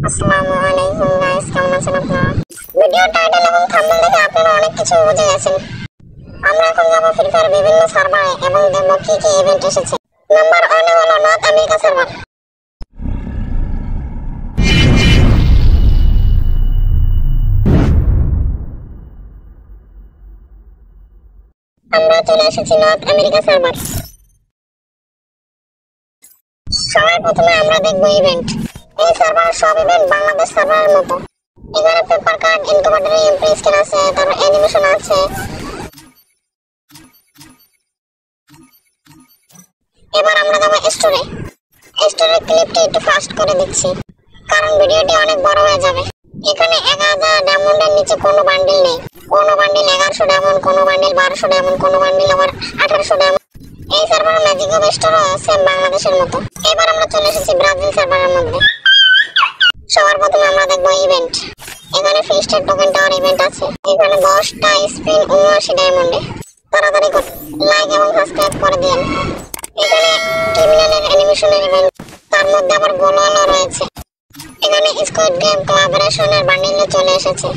আসসালামু আলাইকুম গাইস, কেমন আছেন আপনারা? ভিডিও টাইটেল এবং থাম্বনেল দেখে আপনারা অনেক কিছু বুঝে গেছেন। আমরা এখন যাব ফ্রি ফায়ার বিভিন্ন সার্ভারে এবং দেখব কি কি ইভেন্ট এসেছে। নাম্বার 1 এ হলো নর্থ আমেরিকা সার্ভার। আমরা চলে এসেছি নর্থ আমেরিকা সার্ভার। সবার প্রথমে আমরা দেখব ইভেন্ট। এই সার্ভারের সব ইভেন্ট বাংলাদেশ সার্ভারের মতো। এখানে paper card, incubator, MP scan আছে, তারপর অ্যানিমেশন আছে। এবার আমরা যাব স্টোরে। স্টোরের ক্লিপটি একটু ফাস্ট করে দিচ্ছি কারণ ভিডিওটি অনেক বড় হয়ে যাবে। এখানে 1000 ডায়মন্ডের নিচে কোনো বান্ডিল নেই। কোনো বান্ডিল 1100 ডায়মন্ড, কোনো বান্ডিল 1200 ডায়মন্ড, কোনো বান্ডিল আবার 1800 ডায়মন্ড। এই সার্ভারের ম্যাজিক অফ স্টোরও সেম বাংলাদেশের মতো। এবার আমরা চলে এসেছি ব্রাজিল সার্ভারের মধ্যে। সবার প্রথমে আমরা দেখব ইভেন্ট। এখানে ফিস্টের টোকেন টাওয়ার ইভেন্ট আছে। এখানে 10টা স্পিন 79 ডায়মন্ডে। তাড়াতাড়ি লাইক এবং সাবস্ক্রাইব করে দিন। এখানে ক্রিমিনালের অ্যানিমেশনের ইভেন্ট, তার মধ্যে আবার গোলওয়ালা রয়েছে। এখানে স্কুইড গেম কোলাবোরেশনের বান্ডিলে চলে এসেছে।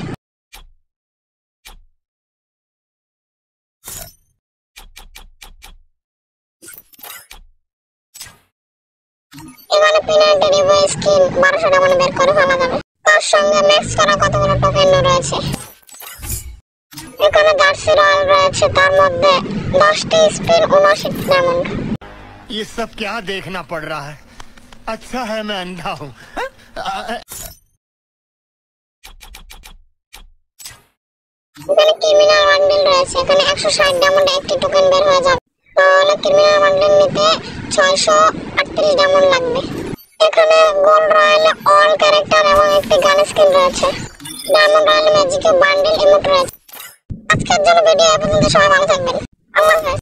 এখানে পেনাল্টি রিভিউ স্কিন 1200 ডায়মন্ড বের করে ফেলা যাবে। তার সঙ্গে ম্যাক্স করা কতগুলো টোকেন রয়েছে। এখানে জার্সি রয়্যাল রয়েছে, তার মধ্যে 10টি স্পিন 79 ডায়মন্ড। ये सब क्या देखना पड़ रहा है? अच्छा है मैं अंधा हूँ। এখানে ক্রিমিনাল বান্ডেল রয়েছে। এখানে 160 ডায়মন্ডে একটি টোকেন বের হয়ে যাবে। তাহলে ক্রিমিনাল বান্ডেল নিতে 638 ডায়মন্ড লাগবে। এখানে গোল্ড রয়্যালে অল ক্যারেক্টার এবং একটি গান স্কিন রয়েছে। ডায়মন্ড রয়্যালে ম্যাজিক বান্ডেল ইমোট রয়েছে। আজকের জন্য ভিডিও এই পর্যন্ত। সবাই ভালো থাকবেন। আল্লাহ হাফেজ।